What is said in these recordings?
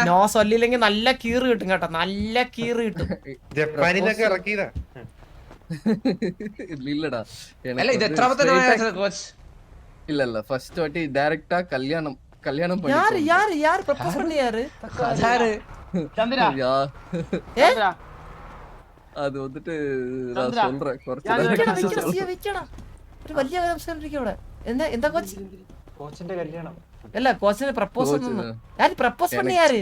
No സൊല്ലില്ലെങ്കിൽ നല്ല കീറ് കിട്ടും കേട്ടോ, നല്ല കീറ് കിട്ടും. ജപ്പാനിന്നൊക്കെ ഇറക്കിയതാ. ഇല്ലടാ இல்ல ஃபர்ஸ்ட் வாட்டி டைரக்டா கல்யாணம் யாரு பண்ணிட்டோம். யாரு யாரு ப்ரப்போஸ் பண்ணி யாரு ചന്ദ്ര அது வந்துட்டு நான் சொல்றேன் കുറച്ച് ഒരു വലിയ സംസാരിക്കും ഇവിടെ. എന്താ എന്താ കോച്ച്? കോച്ചിന്റെ കല്യാണം അല്ല കോച്ചിന് പ്രപ്പോസ് யாரு പ്രപ്പോസ് பண்ணி யாரு?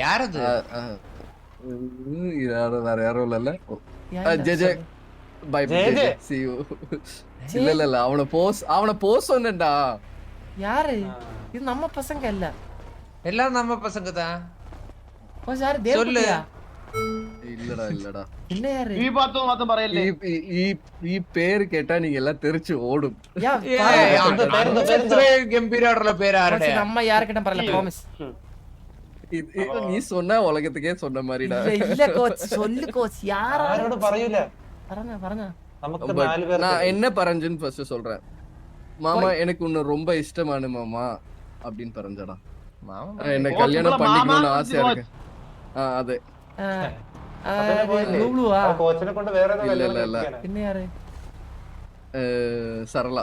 யாரது? யாரு வேற யாரும் இல்ல. ஜெஜே பை பை see you. இல்ல அவன போஸ் சொன்னேன்டா. யாரு இது? நம்ம பசங்க இல்ல, எல்லாம் நம்ம பசங்க தான். கோச் யாரு? தேவகுட்டியா? இல்லடா என்ன யாரு? ഈ മാത്രം പറയല്ലേ. ഈ പേര് കേട്ടാ நீங்க எல்லாம் தெரிச்சு ஓடும். ഗംഭീരമായിട്ടുള്ള പേരാരുടെ? நம்ம யார்கிட்ட പറയல, പ്രോമിസ്. நீ சொன்னா உலகத்துக்கே சொன்ன மாதிரிடா. இல்ல கோச் சொல்லு கோச். ആരോട് പറയൂല. പറഞ്ഞ നമുക്ക് 4 പേർ. நான் என்ன பறஞ்சுன்னு ஃபர்ஸ்ட் சொல்றேன். மாமா எனக்கு உன்னை ரொம்ப இஷ்டமான மாமா அப்படின்னு பறஞ்சடா. என்ன கல்யாணம் பண்ணிக்கணும்னு ஆசையா இருக்கு. അതെ. കോച്ചിനെ കൊണ്ട് വേറെ പിന്നെ யாரு? സരള.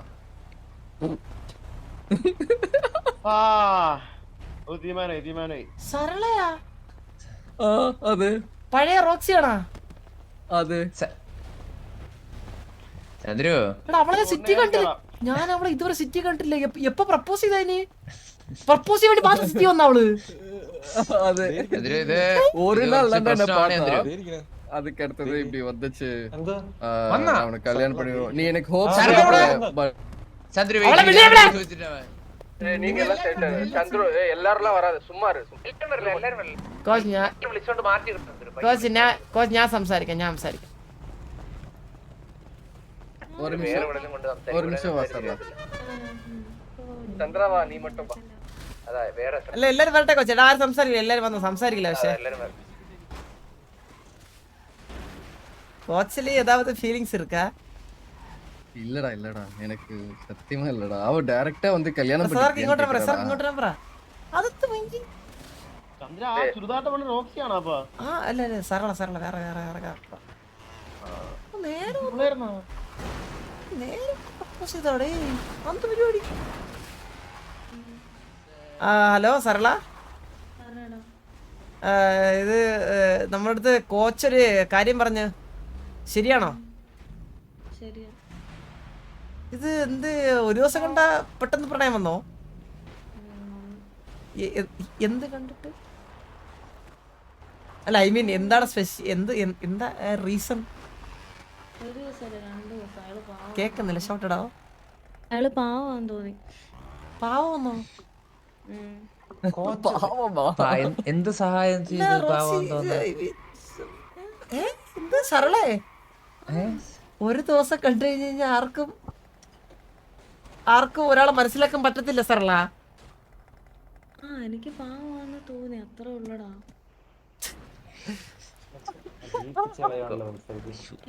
സരളയാ? അതെ. പഴയ റോക്സിയാണോ? അതെ. ചന്ദ്രു അവളെ സിറ്റി കണ്ടില്ല ഞാൻ, അവളെ ഇതുവരെ സിറ്റി കണ്ടില്ല. എപ്പ പ്രപ്പോസ് ചെയ്തതിന്? പ്രപ്പോസ് ചെയ്യാൻ വേണ്ടി മാത്രം സിറ്റി വന്ന അവള്. അതെ. ഒരു നാൾ அதுக்கு அடுத்தது இப்படி வந்துச்சு. அவனை கல்யாணம் பண்ணிடுவோம். நீ எனக்கு ஹோப் ചന്ദ്രു நீங்க எல்லாம் சந்திரு எல்லாரும் வராது, சும்மா இரு. കോച്ച് ഞാൻ സംസാരിക്കാം. ஒரு நிமிஷம் வா சரளா. ചന്ദ്രവാ നീ மட்டுം വാ. അതാ വേറെ അല്ല എല്ലാരും വരട്ടെ കോച്ച്. ആരും സംസാരിക്കില്ല, എല്ലാരും വന്നു സംസാരിക്കില്ല. പക്ഷെ கோச்சில ஏதாவது ஃபீலிங்ஸ் இருக்கா? இல்லடா எனக்கு சத்தியமா இல்லடா. அவ டைரக்டா வந்து கல்யாணம் பண்ணிட்டு இங்கோട്ട് நம்பറ அதத்து வங்கி ചന്ദ്ര ആ ചുരുദാട്ട പണ്ട് റോക്സിയാണോ? അപ്പൊ അല്ല സരള വേറെ നേരെ പ്രപ്പോസ് ചെയ്തോടെ അന്ത പരിപാടി. ഹലോ സരള, ഇത് നമ്മുടെ അടുത്ത് കോച്ചൊരു കാര്യം പറഞ്ഞു, ശരിയാണോ? ഇത് എന്ത് ഒരു ദിവസം കണ്ട പെട്ടെന്ന് പ്രണയം വന്നോ? എന്ത് കണ്ടിട്ട്? അല്ല ഐ മീൻ എന്താണ് എന്താ റീസൺ? കേക്കുന്നില്ല, ഷോട്ടടാ. അയാള് പാവമാണെന്ന് തോന്നി. പാവന്നോ? എന്ത് സഹായം എന്ത് സരളേ? ഒരു ദിവസം കണ്ടു കഴിഞ്ഞാൽ ആർക്കും ഒരാളെ മനസ്സിലാക്കാൻ പറ്റത്തില്ല സരള. എനിക്ക് പാവമാണെന്ന് തോന്നി, അത്ര ഉള്ളടാ.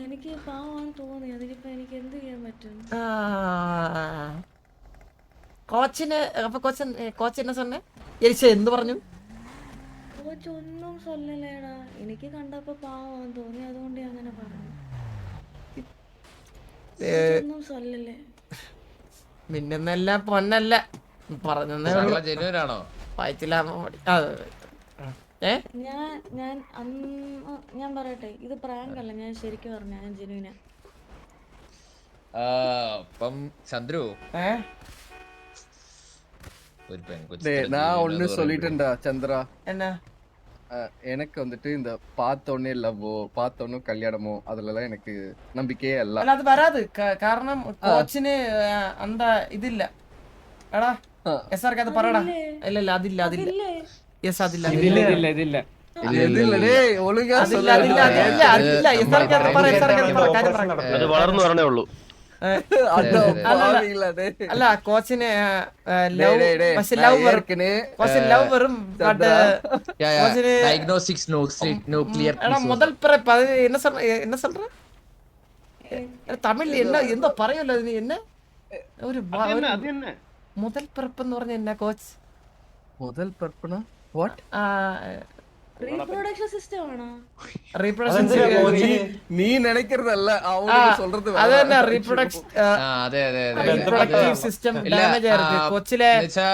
എനിക്ക് പാവമാണെന്ന് തോന്നി, അതിനിപ്പോ എനിക്ക് എന്ത് ചെയ്യാൻ പറ്റും? കോച്ചിന് അപ്പൊ കോച്ച് എന്നെ சொன்னே എന്ത് പറഞ്ഞു? കോച്ച് ഒന്നും சொல்லலடா. എനിക്ക് കണ്ടപ്പോ പാവമാണെന്ന് തോന്നി, അതുകൊണ്ട് അങ്ങനെ പറഞ്ഞു. ഒന്നും சொல்லல. മിന്നുന്നല്ല പൊന്നല്ല പറഞ്ഞേ. ഞാൻ പറയട്ടെ, ഇത് പ്രാങ്ക് അല്ല, ഞാൻ ശരിക്കും പറഞ്ഞ ഞാൻ ജെനുവിനാ. അപ്പം ചന്ദ്രു நான் ஒண்ணு சொல்லிட்டேன்டா சந்திரா. என்ன? எனக்கு வந்துட்டு இந்த பார்த்தோன்னே லவ்வோ பார்த்தோன்னு கல்யாணமோ அதுலலாம் எனக்கு நம்பிக்கையே இல்ல. അത് വരാது കാരണം കോച്ചിന് അന്ത ഇതില്ല. എടാ എസ്ആർക്ക് അത് പറയടാ. ഇല്ല അതില്ല യെസ് അതില്ല. ഒളിങ്ങാ അത് വളർന്നു പറഞ്ഞേ ഉള്ളൂ. അല്ല കോച്ചിന് ലവ് വരും. முதல் பிறப்பு அது என்ன சொல்ற തമിഴിൽ എന്തോ പറയല്ലോ അതിന്. என்ன ഒരു முதல் பிறப்புன்னு പറഞ്ഞ എന്നാ കോച്ച്? முதல் பிறப்புனா വാട്ട് റീപ്രൊഡക്ഷൻ സിസ്റ്റം ആണോ? റീപ്രൊഡക്ഷൻ നീ നിனைக்கிறதல்ல அவங்க சொல்றது அது என்ன റീപ്രൊഡക്ഷൻ അതെ അതെ അതെ റീപ്രൊഡക്റ്റീവ് സിസ്റ്റം டேமேஜ் ஆயிருக்கு கொச்சிலே എന്നുവെച്ചാ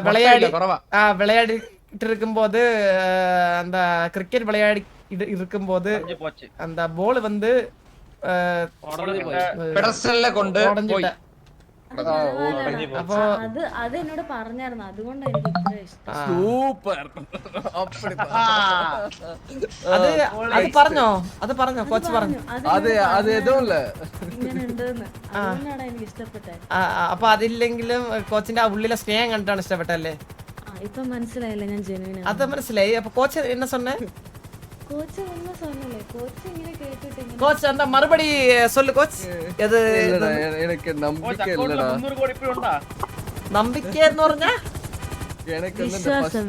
விளையாடி കുറവാ விளையாடிட்டு இருக்கும்போது அந்த கிரிக்கெட் விளையாடி இருக்கும்போது அந்த பால் வந்து പെഡസ്റ്റലിനെ കൊണ്ട് പോയി உடைஞ்சிட்ட അപ്പൊ അത് എന്നോട് പറഞ്ഞായിരുന്നു, അതുകൊണ്ടാണ് എനിക്ക് ഇത്ര ഇഷ്ടം. സൂപ്പർ അത് പറഞ്ഞോ കോച്ച് പറഞ്ഞു. അത് എതുല്ല ഇങ്ങനെ ഉണ്ടെന്ന്, അതുകൊണ്ടാണ് എനിക്ക് ഇഷ്ടപ്പെട്ടത്. അപ്പൊ അതില്ലെങ്കിലും കോച്ചിന്റെ ആ ഉള്ളിലെ സ്നേഹം കണ്ടിട്ടാണ് ഇഷ്ടപ്പെട്ടല്ലേ? ഇപ്പൊ മനസ്സിലായില്ലേ ഞാൻ ജെനുവിൻ? അത് മനസ്സിലായി. അപ്പൊ കോച്ച് என்ன சொன்ன? കോച്ച് ഒന്നും சொன்னல, കോച്ച് ഇങ്ങനെ കേട്ടിട്ട് ഇങ്ങനെ கோச் அந்த மறுபடி சொல்லு கோச். எது எனக்கு நம்பிக்கை இல்லடா. നമ്പിക്ക എന്ന് പറഞ്ഞാ எனக்கு வந்து വിശ്വാസം.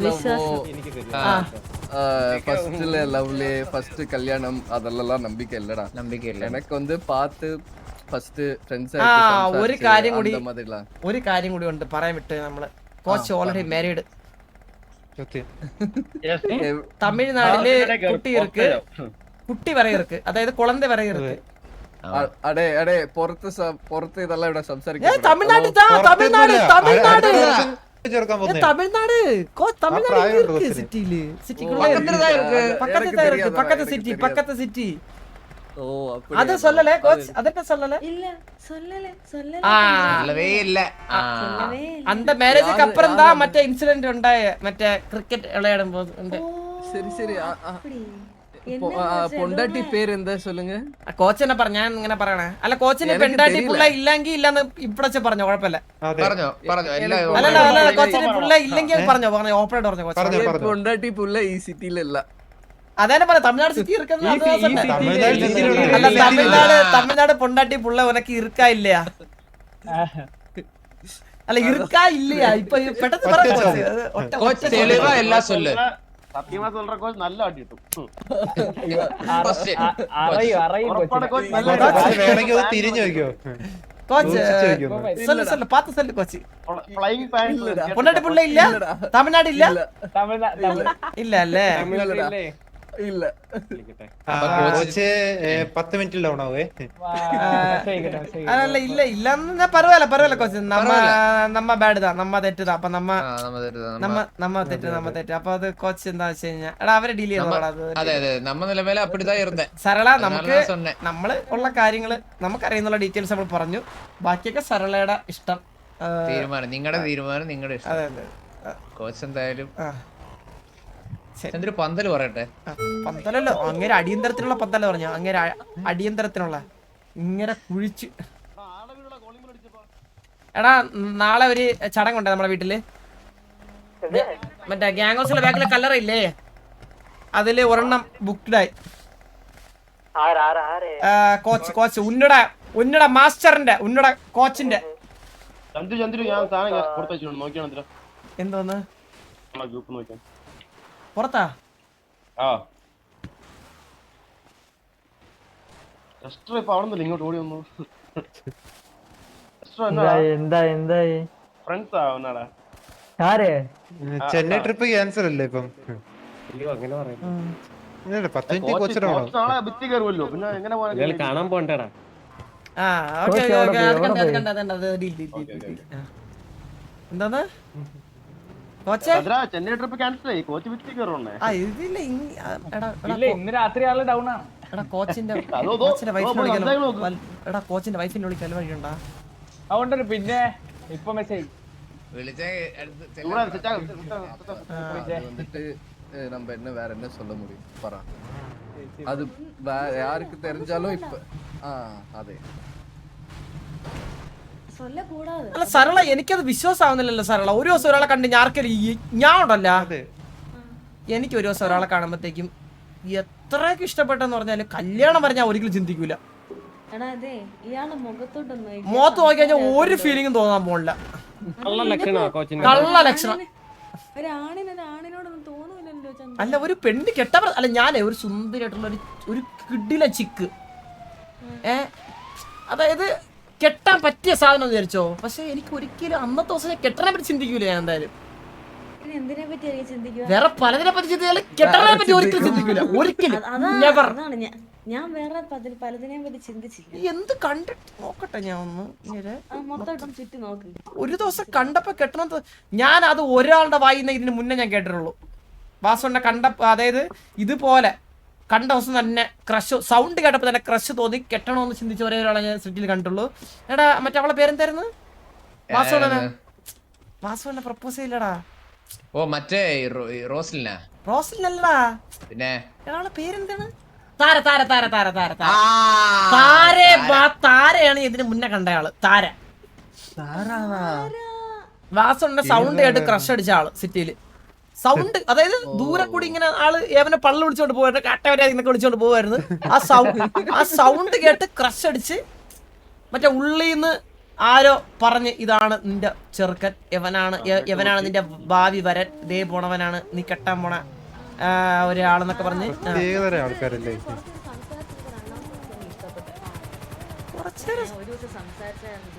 ஃபர்ஸ்ட்ல லவ்ல ஃபர்ஸ்ட் கல்யாணம் அதெல்லாம் நம்பிக்கை இல்லடா. നമ്പിക്കയില്ല எனக்கு வந்து பார்த்து ஃபர்ஸ்ட் ஃப்ரெண்ட்ஸ் ഒരു കാര്യം കൂടി அந்த மாதிரிலாம் ഉണ്ട് പറയാൻ വിട്ട് നമ്മള്. Coach already married. തമിഴ്നാട്ടില് കുട്ടി വരെ ഇருக்கு, അതായത് കുളന്തെ വരെ ഇருக்கு. அடே அடே பொறுத்து இதெல்லாம் இவட സംസാരിക്കാൻ തമിഴ്നാട് പക്കത്തെ സിറ്റി. ஓ அப்படி அது சொல்லல கோச், அதட்ட சொல்லல. ഇല്ല சொல்லல சொல்லவே இல்ல சொல்லவே இல்ல. அந்த மேரேஜுக்கு அப்புறம் தான் மറ്റേ ഇൻസിഡന്റ് ഉണ്ടായ, മറ്റേ ക്രിക്കറ്റ് വിളയാടുമ്പോ ഉണ്ട്. சரி சரி அப்படி பொண்டாட்டி பேர் എന്താ சொல்லுங்க? കോച്ച് എന്നെ പറഞ്ഞ, ഞാൻ ഇങ്ങനെ പറയണേ. അല്ല കോച്ചിന് പെണ്ടാട്ടി പുള്ള ഇല്ലെങ്കിൽ ഇല്ലെന്ന് ഇപ്പഴേ പറഞ്ഞോ, കുഴപ്പമില്ല. പറഞ്ഞോ എല്ലാം അല്ല കോച്ചിന് പുള്ള ഇല്ലെങ്കിൽ പറഞ്ഞോ ഓപ്പറേറ്റ് പറഞ്ഞോ കോച്ച്. பொண்டாட்டி புள்ள ഈ സിറ്റിയിல இல்ல. അതാണ് പറഞ്ഞ തമിഴ്നാട് സിറ്റി ഇരിക്കുന്നത്. അല്ല തമിഴ്നാട് പൊണ്ടാട്ടി പുള്ള ഉനക്ക് ഇരിക്കാ ഇല്ലയാ? അല്ല ഇരിക്കാ ഇല്ലയാ? ഇപ്പൊ പെട്ടെന്ന് പറ കോച്ച് തെളിവാ എല്ലാം சொல்லு. സത്യമാ சொல்ற കോച്ച് നല്ല അടി കിട്ടും. തിരിഞ്ഞു നോക്കിയോ കോച്ച് சொல்லு பார்த்து சொல்லு கோச். ഫ്ലൈയിങ് പാൻസ് പൊണ്ടാട്ടി പുള്ള ഇല്ല തമിഴ്നാട്? ഇല്ല ഇല്ല അല്ലേ? இல்ல കോച്ച് 10 മിനിറ്റ് ഡൗൺ ആവേ. അല്ല ഇല്ലെന്ന് പരവായില്ല കോച്ച്. നമ്മ ബാഡ് താ, നമ്മ തെറ്റുതാ. അപ്പൊ നമ്മ തെറ്റ്. അപ്പൊ അത് കോച്ച് എന്താ വെച്ച് കഴിഞ്ഞാ എടാ അവരെ ഡീൽ ചെയ്തോളാം. അതെ അതെ നമ്മ നിലമേല അപ്പടിതാ ഇരുന്നേ സരള നമുക്ക് നമ്മള് ഉള്ള കാര്യങ്ങള് നമുക്കറിയുന്നുള്ള ഡീറ്റെയിൽസ് നമ്മൾ പറഞ്ഞു. ബാക്കിയൊക്കെ സരളയുടെ ഇഷ്ടം, തീരുമാനം, നിങ്ങളുടെ തീരുമാനം, നിങ്ങളുടെ ഇഷ്ടം. അതെ അതെ. കോച്ച് എന്തായാലും ആ എന്തൊരു പന്തല് പറയട്ടെ. പന്തലല്ലോ, അങ്ങനെ അടിയന്തരത്തിനുള്ള പന്തല പറഞ്ഞ, അങ്ങനെ അടിയന്തരത്തിനുള്ള ഇങ്ങനെ കുഴിച്ച്. എടാ നാളെ ഒരു ചടങ്ങുണ്ട് നമ്മുടെ വീട്ടില്. മറ്റേ ഗ്യാങ്സിലെ ബാക്കിലെ കല്ലറയില്ലേ, അതില് ഒരെണ്ണം ബുക്ക്ഡായി. കോച്ച് ഉന്നട മാസ്റ്ററിന്റെ ഉന്നട കോച്ചിന്റെ. ചന്ദ്രു ഞാൻ സാധനം കൊടുത്തു വെച്ചിട്ടുണ്ട്, നോക്കിയാണോ? എന്തോന്ന് ഗ്രൂപ്പ് നോക്കിയാ പുറത്താ? ഇപ്പൊ അവിടെ നിന്ന് ഇങ്ങോട്ട് ഓടി വന്നു. ഫ്രണ്ട്സാ ഒന്നാടാ. ചെന്നൈ ട്രിപ്പ് ക്യാൻസൽ അല്ലേ ഇപ്പം? 10 മിനിറ്റ് കോച്ചിന് നാളെ ഭിത്തി കയറുമല്ലോ, പിന്നെ എങ്ങനെ കാണാൻ പോകണ്ടേടാ. എന്താന്ന് കോച്ച്? ചെന്നൈ ട്രിപ്പ് ക്യാൻസൽ ആയി, കോച്ച് ഭിത്തി കയറുണ്ടേ. ഇന്ന് രാത്രി ആള് ഡൗൺ ആണ്. എടാ കോച്ചിന്റെ വൈഫിനെ വിളിക്കാൻ വഴിയുണ്ടാ? അതുകൊണ്ടൊരു പിന്നെ ഇപ്പൊ മെസ്സേജ് வந்துட்டு நம்ம என்ன வேற என்ன சொல்ல முடியும் பர அது யாருக்கு தெரிஞ்சாலும் இப்ப അതെ. അല്ല സരള എനിക്കത് വിശ്വാസമാവുന്നില്ലല്ലോ സരള. ഒരു ദിവസം ഒരാളെ കണ്ട് ഞാൻ ഉണ്ടല്ല, എനിക്ക് ഒരു ദിവസം ഒരാളെ കാണുമ്പോഴത്തേക്കും എത്രയൊക്കെ ഇഷ്ടപ്പെട്ടെന്ന് പറഞ്ഞാലും കല്യാണം വരെ ഞാൻ ഒരിക്കലും ചിന്തിക്കൂല. മുഖത്ത് നോക്കി കഴിഞ്ഞാൽ ഒരു ഫീലിംഗും തോന്നാൻ പോണില്ല. കള്ള ലക്ഷണം. അല്ല ഒരു പെണ്ണ് കെട്ട അല്ല ഞാനേ ഒരു സുന്ദരിയായിട്ടുള്ള ഒരു കിഡില ചിക്ക്, അതായത് കെട്ടാൻ പറ്റിയ സാധനം വിചാരിച്ചോ. പക്ഷെ എനിക്ക് ഒരിക്കലും അന്നത്തെ ദിവസം കെട്ടാനെ പറ്റി ചിന്തിക്കൂല ഞാൻ എന്തായാലും. എന്തിനെ പറ്റി അറിയാൻ ചിന്തിക്കുക? വേറെ പലതിനെ പറ്റി ചിന്തിച്ചാൽ കെട്ടണനെ പറ്റി ഒരിക്കലും ചിന്തിക്കില്ല. ഒരിക്കലും never. അതാണ് ഞാൻ വേറെ പലതിനെ പറ്റി ചിന്തിച്ചില്ല. എന്ത് കണ്ടിട്ട് നോക്കട്ടെ ഞാൻ ഒന്ന് ഇങ്ങനെ. മൊത്തം ചുറ്റി നോക്ക്. ഒരു ദിവസം കണ്ടപ്പോ കെട്ടണത് ഞാൻ അത് ഒരാളുടെ വായിന്ന് ഇതിന് മുന്നേ ഞാൻ കേട്ടിട്ടുള്ളൂ. വാസുണ്ണ കണ്ടപ്പോ, അതായത് ഇതുപോലെ കണ്ട ദിവസം തന്നെ ക്രഷ് സൗണ്ട് കേട്ടപ്പോ തന്നെ ക്രഷ് തോന്നി കെട്ടണമെന്ന് ചിന്തിച്ച ഒരേ ഒരാളെ ഞാൻ സിറ്റിയിൽ കണ്ടുള്ളൂ. എടാ മറ്റേ അവളെ പേരെന്തായിരുന്നു? വാസുണ്ണ പ്രപ്പോസ് ചെയ്യില്ലടാ. ഓ മറ്റേ റോസ്ലിനാ? റോസ്ലിനല്ലടാ, പിന്നെ ഒരാളെ പേരെന്താണ്? താരയാണ് ഇതിന് മുന്നേ കണ്ടയാള്. താര വാസുണ്ണ സൗണ്ട് കേട്ട് ക്രഷ് അടിച്ച ആള് സിറ്റിയില്. സൗണ്ട്, അതായത് ദൂരെ കൂടി ഇങ്ങനെ ആള് ഏവനെ പള്ളു വിളിച്ചോണ്ട് പോവായിരുന്നു, കാട്ടവരാന്നൊക്കെ വിളിച്ചോണ്ട് പോവായിരുന്നു. ആ സൗണ്ട് കേട്ട് ക്രഷ് അടിച്ച് മറ്റേ ഉള്ളിന്ന് ആരോ പറഞ്ഞ് ഇതാണ് നിന്റെ ചെറുക്കൻ, യവനാണ് നിന്റെ ഭാവി വരൻ, ദേ പോണവനാണ് നീ കെട്ടാൻ പോണ ഒരാളെന്നൊക്കെ പറഞ്ഞ് ആൾക്കാരല്ലേ ഒരു ദിവസം സംസാരിച്ചായിരുന്നു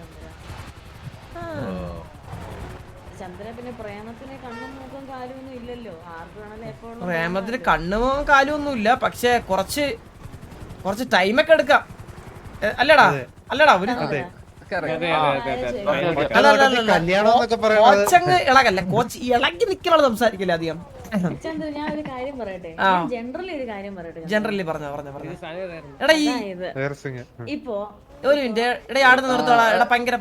ചന്ദ്ര. പിന്നെ പ്രേമത്തിന് കണ്ണും മൂക്കും കാലും ഒന്നും ഇല്ലല്ലോ. ആർക്ക് വേണേലും എപ്പോഴും പ്രേമത്തിന് കണ്ണും കാലും ഒന്നും ഇല്ല, പക്ഷെ കുറച്ച് ടൈമൊക്കെ എടുക്കാം. അല്ലടാ ഒരു കല്യാണം എന്നൊക്കെ പറയുന്നത് കോച്ചങ്ങ് ഇളകല്ല, കോച്ച് ഇളകി നിൽക്കലാണ് സംസാരിക്കില്ല അധികം. ചന്ദ്ര, ഞാൻ ഒരു കാര്യം പറയട്ടെ, ജനറലി ഒരു കാര്യം പറയട്ടെ. ജനറലി പറഞ്ഞോ. എടാ ഇപ്പോ ഒരു മിനിറ്റ് ഇടേ ആടുന്ന് നിർത്തോളാം. എടാ ഭയങ്കര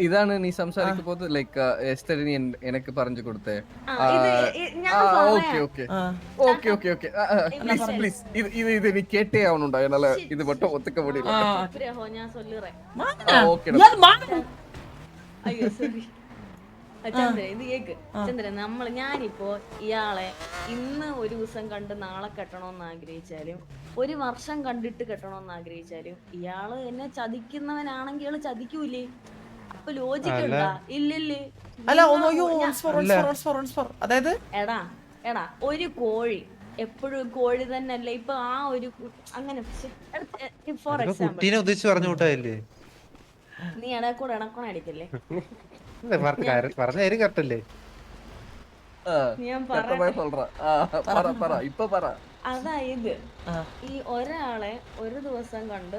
ഇതാണ് നീ സംസാരിക്കുമ്പോൾ ലൈക്ക് എസ്റ്ററി നീ എനിക്ക് പറഞ്ഞു കൊടുത്തേ. പ്ലീസ് ഇത് നീ കേട്ടേ ആവണുണ്ടോ? എன்னால ഇത് மட்டும் ஒத்துக்க முடியல. ഞാൻ சொல்லுறேன். അയ്യോ സോറി ചന്ദ്ര, ഇത് കേക്ക്. ചന്ദ്ര, ഞാനിപ്പോ ഇയാളെ ഇന്ന് ഒരു ദിവസം കണ്ട് നാളെ കെട്ടണോന്ന് ആഗ്രഹിച്ചാലും, ഒരു വർഷം കണ്ടിട്ട് കെട്ടണോന്ന് ആഗ്രഹിച്ചാലും, ഇയാള് എന്നെ ചതിക്കുന്നവനാണെങ്കിൽ ഇയാള് ചതിക്കൂലേ? അപ്പൊ ലോജിക്ക് ഉണ്ടാ? ഇല്ലല്ലേ? അതായത് എടാ ഒരു കോഴി എപ്പോഴും കോഴി തന്നെ അല്ലേ? ഇപ്പൊ ആ ഒരു അങ്ങനെ ഫോർ എക്സാമ്പിൾ കുട്ടീനെ ഉദ്ദേശിച്ച് പറഞ്ഞു കൂട്ടായില്ലേ? നീ ഇടക്കൂടെ ഇണക്കോണ അടിക്കല്ലേ? പറഞ്ഞ കറക്റ്റല്ലേ? ഞാൻ അതായത് ഈ ഒരാളെ ഒരു ദിവസം കണ്ട്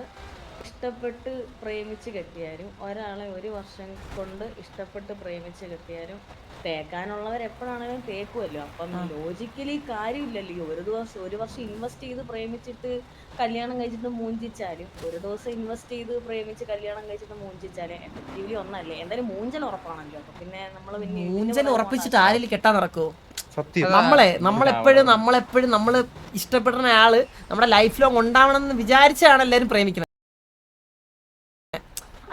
ഇഷ്ടപ്പെട്ട് പ്രേമിച്ച് കെട്ടിയാലും, ഒരാളെ ഒരു വർഷം കൊണ്ട് ഇഷ്ടപ്പെട്ട് പ്രേമിച്ച് കെട്ടിയാലും തേക്കാനുള്ളവർ എപ്പോഴാണെങ്കിലും തേക്കുമല്ലോ. അപ്പം ലോജിക്കലി കാര്യമില്ലല്ലോ. ഒരു വർഷം ഇൻവെസ്റ്റ് ചെയ്ത് പ്രേമിച്ചിട്ട് കല്യാണം കഴിച്ചിട്ട് മൂഞ്ചിച്ചാലും, ഒരു ദിവസം ഇൻവെസ്റ്റ് ചെയ്ത് പ്രേമിച്ച് കല്യാണം കഴിച്ചിട്ട് മൂഞ്ചിച്ചാലും എഫക്റ്റീവ്ലി ഒന്നല്ലേ? എന്തായാലും മൂഞ്ചൽ ഉറപ്പാണല്ലോ. അപ്പൊ പിന്നെ മൂഞ്ചൽ ഉറപ്പിച്ചിട്ട് ആരെങ്കിലും കെട്ടാൻ നടക്കുവോ? സത്യം. നമ്മളെപ്പോഴും നമ്മള് ഇഷ്ടപ്പെടുന്ന ആള് നമ്മുടെ ലൈഫ് ലോങ് ഉണ്ടാവണം എന്ന് വിചാരിച്ചാണ് എല്ലാരും പ്രേമിക്കുന്നത്.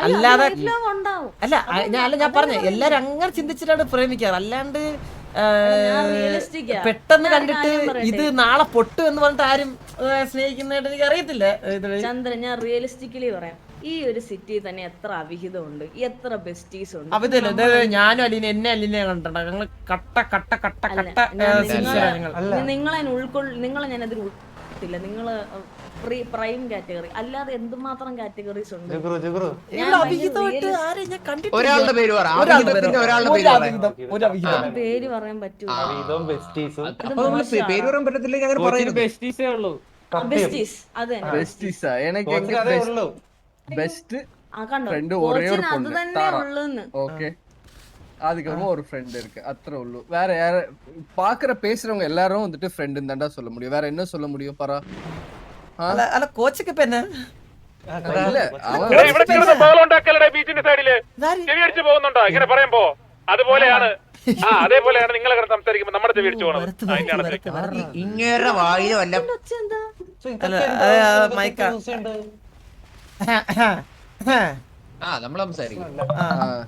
അല്ലാതെ ഞാൻ പറഞ്ഞ എല്ലാരും അങ്ങനെ ചിന്തിച്ചിട്ടാണ് പ്രേമിക്കാറ്. അല്ലാണ്ട് പെട്ടെന്ന് കണ്ടിട്ട് ഇത് നാളെ പൊട്ടു എന്ന് പറഞ്ഞിട്ട് ആരും സ്നേഹിക്കുന്നതായിട്ട് എനിക്ക് അറിയത്തില്ല. ചന്ദ്രൻ, ഞാൻ റിയലിസ്റ്റിക്കലി പറയാം, ഈ ഒരു സിറ്റിയിൽ തന്നെ എത്ര അവിഹിതമുണ്ട്, എത്ര ബെസ്റ്റീസ് ഉണ്ട്. അവിതല്ലോ ഞാനും അലീനെ കണ്ടിട്ടുണ്ട്. ഞങ്ങള് കട്ട നിങ്ങളെ ഞാനതിൽ ഉൾപ്പെടുത്തില്ല. നിങ്ങള് പ്രൈം കാറ്റഗറി അല്ലാതെ എന്തുമാത്രം കാറ്റഗറീസ് ഉണ്ട്. ഒരാളുടെ പേര് പറ. പേര് പറയാൻ പറ്റൂല. പേര് പറയാൻ പറ്റത്തില്ല. ബെസ്റ്റീസ് അത് பெஸ்ட் കണ്ടോ, ഫ്രണ്ട് ഒരേ ഒരു അത് പൊണ്ണ് തന്നെ താറ. ഉള്ളൂന്ന്. ஓகே அதுக்கப்புறம் ஒரு ஃப்ரெண்ட் இருக்கு, அത്ര உള്ളൂ. வேற யார பாக்குற பேசுறவங்க எல்லாரும் வந்துட்டு ஃப்ரெண்ட் தான்டா சொல்ல முடியும். வேற என்ன சொல்ல முடியும்? பரா അല്ല കോച്ചൊക്കെ ഇപ്പൊ എന്നാ இல்ல அவன் ബീച്ചിന്റെ സൈഡില് ചെവി അടിച്ചു പോകുന്നുണ്ടോ ഇങ്ങനെ പറയുമ്പോ? അതുപോലെയാണ് നിങ്ങൾ സംസാരിക്കുമ്പോ നമ്മുടെ ചെവി അടിച്ചു പോകണം. ഇങ്ങനെ വായില് വല്ല ഒച്ച എന്താ? നമ്മള് സംസാരിക്കും.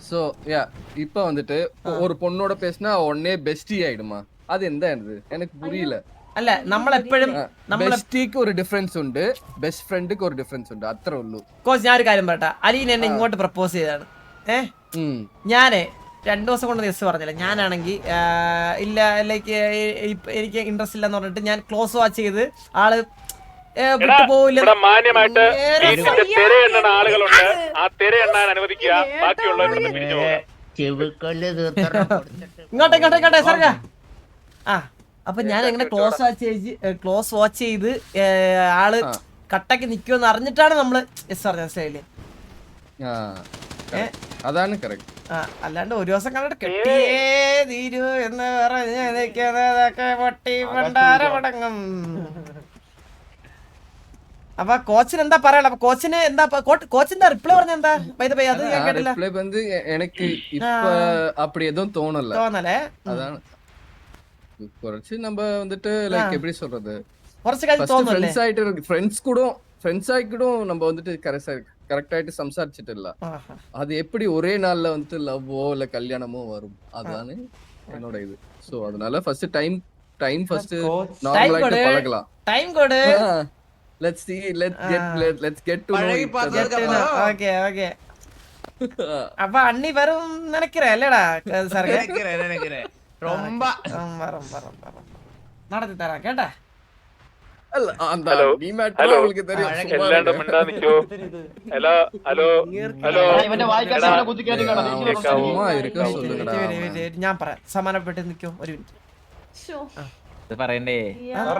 சோ யா இப்போ வந்துட்டு ஒரு பொண்ணோட பேசினா உடனே பெஸ்டி ஆயிடுமா? அது എന്താണത് எனக்கு புரியல. അല്ല നമ്മളെപ്പോഴും ബെസ്റ്റിക്ക് ഒരു ഡിഫറൻസ് ഉണ്ട്, ബെസ്റ്റ് ഫ്രണ്ടിക്ക് ഒരു ഡിഫറൻസ് ഉണ്ട്, അത്രേ ഉള്ളൂ. കോച്ച് ഞാനൊരു കാര്യം പറയട്ടെ. അലീന എന്നെ ഇങ്ങോട്ട് പ്രപ്പോസ് ചെയ്താണ്. ഞാനേ 2 ദിവസം കൊണ്ട് ദിവസം പറഞ്ഞില്ല. ഞാനാണെങ്കിൽ ഇല്ല ലൈക്ക് എനിക്ക് ഇൻട്രസ്റ്റ് ഇല്ലെന്ന് പറഞ്ഞിട്ട് ഞാൻ ക്ലോസ് വാച്ച് ചെയ്ത് ആള് മാന്യമായിട്ട് ആളുകളുണ്ട്. ആ തിര എണ്ണാൻ അനുവദിക്കുക. ബാക്കിയുള്ളവരുടെ പിരിഞ്ഞു പോകാം. ചെവിക്കൊല്ല് തീർത്തണം കൊടുത്തിട്ട് ഇങ്ങോട്ടെ സർഗ. ആ അപ്പൊ ഞാൻ എങ്ങനെ ക്ലോസ് വാച്ച് ചെയ്ത് ആള് കട്ടക്ക് നിക്കുമെന്ന് അറിഞ്ഞിട്ടാണ് നമ്മള് യെസ് പറഞ്ഞ മനസ്സിലായില്ലേ? അതാണ് കറക്റ്റ്. അല്ലാണ്ട് ഒരു ദിവസം കണ്ടിട്ട് കെട്ടിയേ തീരൂ എന്ന് പറഞ്ഞ് നിൽക്കുന്നതൊക്കെ പൊട്ടി പണ്ടാരമടങ്ങും. അപ്പൊ കോച്ചിന് എന്താ പറയാ? അപ്പൊ കോച്ചിന് എന്താ കോച്ചിന്റെ റിപ്ലൈ പറഞ്ഞ എന്താ? അത് ഞാൻ കേട്ടില്ല. റിപ്ലൈ வந்து எனக்கு இப்ப அப்படி எதுவும் தோணல. அதான் കുറച്ച് நம்ம வந்துட்டு லைக் எப்படி சொல்றது, കുറച്ച് കാര്യം തോന്നുന്നല്ലേ? ஃப்ரெண்ட்ஸ் ஆயிக்கிடும் நம்ம வந்துட்டு கரெக்ட் ஆயிட்டு சம்சாரிச்சிட்டு இல்ல. அது எப்படி ஒரே நாள்ல வந்துட்டு லவ்வோ இல்ல கல்யாணமோ வரும், அதுதானே என்னோட இது. சோ அதனால ஃபர்ஸ்ட் டைம் ஃபர்ஸ்ட் நார்மலா பழகலாம். டைம் கொடு. let's see let's get to know each other. okay அப்ப அண்ணி வரும் நினைக்கிறேன் இல்லடா சர்கே? நினைக்கிறேன் ரொம்ப வரும் நடத்தி தரேன் கேட்டா. அல்ல அந்த நீ மேட்டர் உங்களுக்கு தெரியும். എല്ലാണ്ട് മിണ്ടാ നിക്കോ. ഹലോ ഇവന്റെ വായിക്കാൻ കുത്തി കേട്ടി കാണാം. சும்மா இருக்க சொல்லுங்கடா. ഞാൻ പറയാം, സമാനപ്പെട്ട് നിൽക്കോ ഒരു മിനിറ്റ്. പറയണ്ടേ?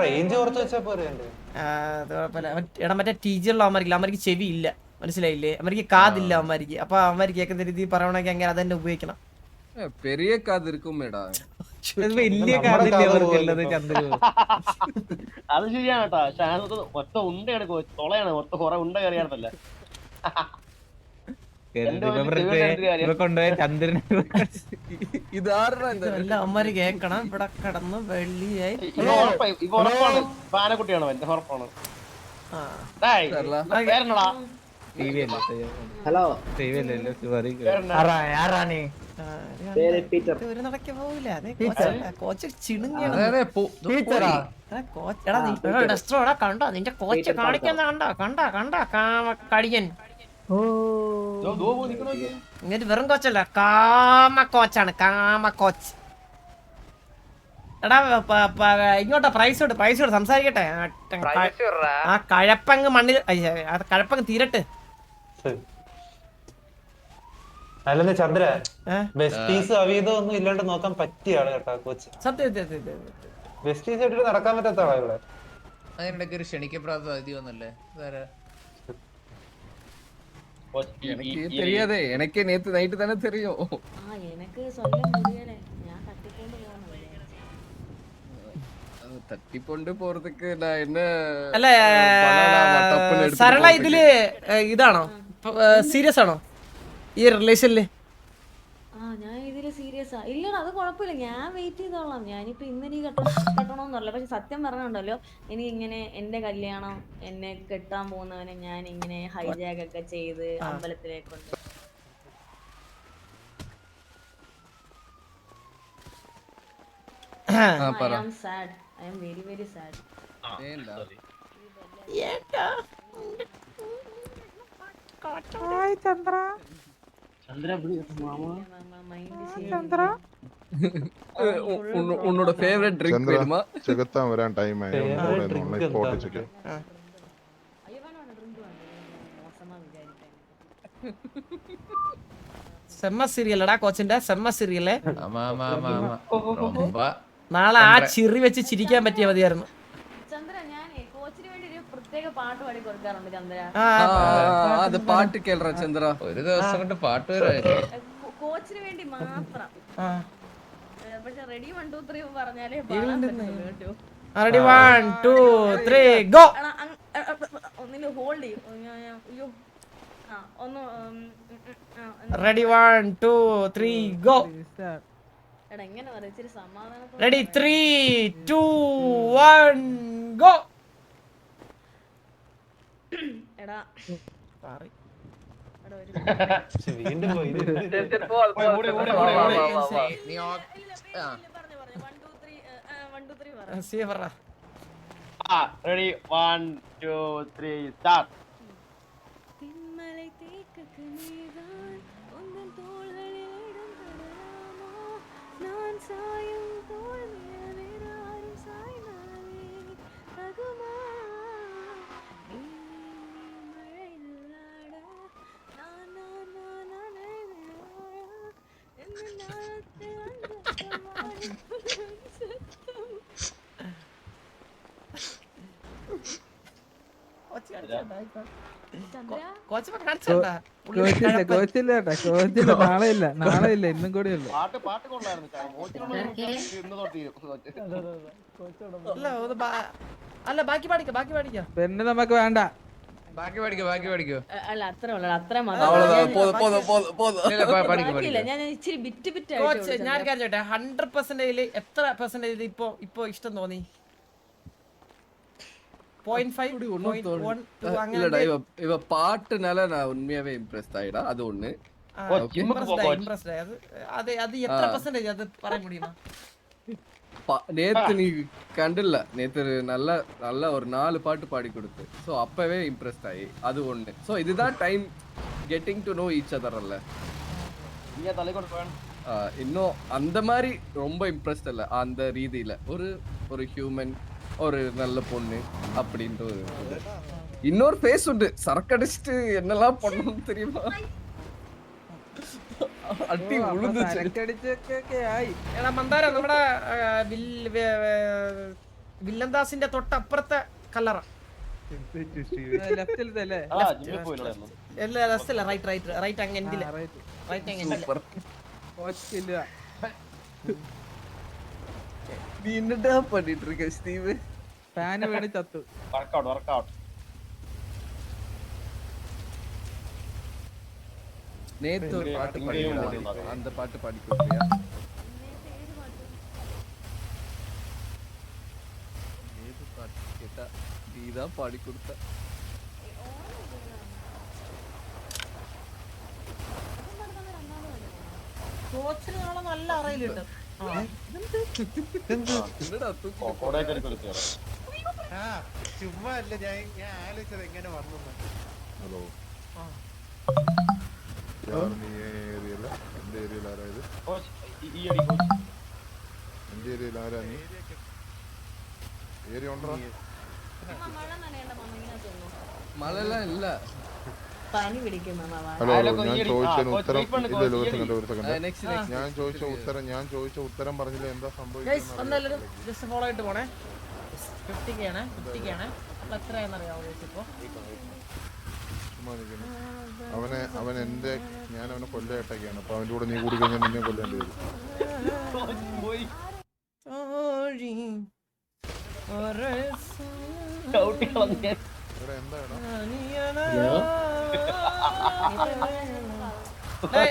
റേഞ്ച് കുറച്ച് വെച്ചാ പോരെ? അത് കുഴപ്പമില്ല. എടാ മറ്റേ ടീച്ചറുള്ള അവന്മാർക്ക് ചെവി ഇല്ല, മനസ്സിലായില്ലേ? അവർക്ക് കാതില്ല അവന്മാർക്ക്. അപ്പൊ അവന്മാർക്ക് കേൾക്കുന്ന രീതി പറയണമെങ്കിൽ അങ്ങനെ അതന്നെ ഉപയോഗിക്കണം. பெரிய காது இருக்குமேடா. വലിയ കാതില്ലേ അവർക്കുള്ളത് ചന്ദ്രു? അത് ശരിയാണ് കേട്ടാ. ഷാനത്ത് ഒറ്റ ഉണ്ടയാണ് തൊളയാണ്, ഒറ്റ കുറെ ഉണ്ട കയറിയാണല്ല. കൊണ്ടുപോയ ചന്ദ്രനെ இது ஆறுடா இந்த എല്ലാം അവന്മാര് കേക്കണം. ഇവിടെ കിടന്ന് വെള്ളിയായി. ഇവ ഉറപ്പാണ് പാനക്കുട്ടിയാണ്, എന്റെ ഉറപ്പാണ്. പേരെന്നടാ? ഹലോ ആരാണി? ഒരു നടക്ക് പോവില്ല. കോച്ച് ചിണുങ്ങിയാണ്. കണ്ടോ നിന്റെ കോച്ച് കാണിക്കുന്ന കണ്ട കടിയൻ. ഇങ്ങനെ വെറും കോച്ചല്ല, കാമ കോച്ചാണ്, കാമ കോച്ച്. എടാ ഇങ്ങോട്ടാ പ്രൈസ് കൊടു സംസാരിക്കട്ടെ. ആ കഴപ്പങ്ങ് മണ്ണിൽ കഴപ്പങ്ങ് തീരട്ട്. അല്ലെന്ന് ചന്ദ്ര, ബെസ്റ്റീസ് അവീതം ഒന്നും ഇല്ലാണ്ട് നോക്കാൻ പറ്റിയ ആള് കേട്ടാ കോച്ച്. സത്യം ബെസ്റ്റീസ് ആയിട്ട് നടക്കാൻ പറ്റാത്ത ആളാ ഇവിടെ. അതിനിടയ്ക്ക് ഒരു ക്ഷണിക്കപ്പെടാത്ത അതിഥി വന്നല്ലേ വേറെ. எனக்கு தெரியாதே, எனக்கே நேத்து நைட்டு தானே தெரியும். எனக்கு சொல்ல முடியல, ഞാൻ തട്ടിക്കൊണ്ട് തട്ടിക്കൊണ്ട് പോறதுக்கு நான் என்ன അല്ല സരള ഇതില് ഇതാണോ സീരിയസ് ആണോ ഈ റിലേഷനില്? ഞാൻ ഇതില് സീരിയസ് ഇല്ലടാ, അത് കുഴപ്പമില്ല, ഞാൻ വെയിറ്റ് ചെയ്തോളാം. ഞാനിപ്പോ ഇന്നലെ കെട്ടണമെന്നല്ല, പക്ഷെ സത്യം പറഞ്ഞുണ്ടല്ലോ, ഇനി ഇങ്ങനെ എന്റെ കല്യാണം, എന്നെ കെട്ടാൻ പോകുന്നവനെ ഞാൻ ഇങ്ങനെ ഹൈജാക്ക് ഒക്കെ ചെയ്ത് അമ്പലത്തിലേക്ക് കൊണ്ട് I am sad. I am very very sad. உன்னோட ஃபேவரட் ட்ரிங்க் வேணுமா? ചെകുത്താൻ വരാൻ ടൈം ആയി. പോട്ട് ചെക്ക്. സെമ്മ സീരിയലടാ കോച്ചിന്റെ, സെമ്മ സീരിയല്. ரொம்ப നാളെ ആ ചിറി വെച്ച് ചിരിക്കാൻ പറ്റിയ മതിയായിരുന്നു. ചന്ദ്ര, ഞാൻ കോച്ചിന് വേണ്ടി ഒരു പ്രത്യേക പാട്ട് പാടി കൊടുക്കാറുണ്ട് ചന്ദ്ര. അത് പാട്ട് കേൾറാ ചന്ദ്ര. ഒരു ദിവസം കൊണ്ട് പാട്ട് വരായിരുന്നു കോച്ചിന് വേണ്ടി മാത്രം. പക്ഷെ റെഡി 1 2 3 പറഞ്ഞാലേ റെഡി 1 2 3 ഗോ. ഒന്നിന് ഹോൾഡ് ചെയ്യും. അയ്യോ ഒന്ന് റെഡി 1 2 3 ഗോ. എടാ എങ്ങനെ പറയാ, ഇച്ചിരി സമാധാനത്തോടെ. Ready 3 2 1 go. എടാ വീണ്ടും പോയി. നീ റെഡി 1 2 3 സ്റ്റാർട്ട്. കോച്ച് കാണിച്ചാ കോച്ചില്ല നാളെ ഇല്ല ഇന്നും കൂടി ഉള്ളു. പാട്ട് കൊള്ളായിരുന്നു ഇന്ന് തൊട്ട് അല്ല ബാക്കി പാടിക്കാം പിന്നെ നമുക്ക് വേണ്ട. ബാക്കി പഠിക്കോ അല്ല അത്ര ഉള്ളു, അത്ര ബാക്കിയില്ല. ഞാൻ ഇച്ചിരി ബിറ്റ് കോച്ച് ഞാൻ കാര്യം 100% എത്ര പെർസെന്റേജ് ഇപ്പൊ ഇഷ്ടം തോന്നി? 0.5 0.1 അങ്ങനെ இல்லடா இவ பாட்டுனால நான் உண்மையாவே இம்ப்ரெஸ்ட் ஆயிடா அது ஒண்ணு. அது எത്ര പെർസെന്റേജ് അത് പറയാൻ முடியுமா? நேத்து நீ கண்டில்ல, நேத்து நல்ல நல்ல ஒரு 4 பாட்டு பாடி கொடுத்து. சோ அப்பவே இம்ப்ரெஸ்ட் ஆயி அது ஒண்ணு. சோ இதுதான் time getting to know each other அல்ல. நீங்க தலைக்கொண்டு போவேன் இன்னும் அந்த மாதிரி ரொம்ப இம்ப்ரெஸ்ட் இல்ல அந்த ரீதியில. ஒரு ஹியூமன், ஒரு நல்ல பொண்ணு அப்படின்ற ஒரு இது. இன்னொரு ஃபேஸ் உண்டு, சரக்கடிச்சிட்டு என்னெல்லாம் பண்ணணும் தெரியுமா? അടി എടാ മന്ദാര നമ്മുടെ വില്ലന്ദാസിന്റെ തൊട്ടപ്പുറത്തെ കല്ലറ റൈറ്റ് അങ്ങ് എൻഡില് നീ എന്നടാ பண்ணிட்டு இருக்க സ്റ്റീവ്? ഫാന് വേണി ചത്തു. വർക്കൗട്ട് நேத்து ஒரு பாட்டு பாடினா அந்த பாட்டு பாடி கொடுத்தியா? ஏது பாட்டு கேட்டா நீதான் பாடி கொடுத்த. കോച്ചിന് നാളെ നല്ല അറിയില്ല. என்னடா தூக்கி കോടയൊക്കെ കളിച്ചു ചുമ്മാ അല്ല ഞാൻ ആലോചിച്ചത് എങ്ങനെ വന്നു. ഹലോ നീ ഏരിയല്ല എന്റെ ഏരിയയിൽ ആരാ ഇത്? ഈ അടി കോച്ച് എന്റെ ഏരിയയിൽ ആരാ നീ? ഏരിയ ഉണ്ടോ? മഴെല്ലാം ഇല്ല. പനി പിടിക്കും ഹലോ ഞാൻ ചോദിച്ചതിന് ഉത്തരം ഇല്ലല്ലോ. ഒരു സെക്കൻഡ് ഞാൻ ചോദിച്ച ഉത്തരം പറഞ്ഞില്ല. എന്താ സംഭവിച്ചത്? ജസ്റ്റ് ഫോളോ ആയിട്ട് പോണേ. 50K ആണ്. അപ്പൊ എത്രയാണെന്നറിയാമോ ഇപ്പൊ? അവൻ എന്റെ ഞാൻ അവനെ കൊല്ലയിട്ടൊക്കെയാണ്. അപ്പൊ അവന്റെ കൂടെ നീ കൂടി കഴിഞ്ഞാൽ നിന്നെ കൊല്ലേണ്ടി വരും. ഇവിടെ എന്താ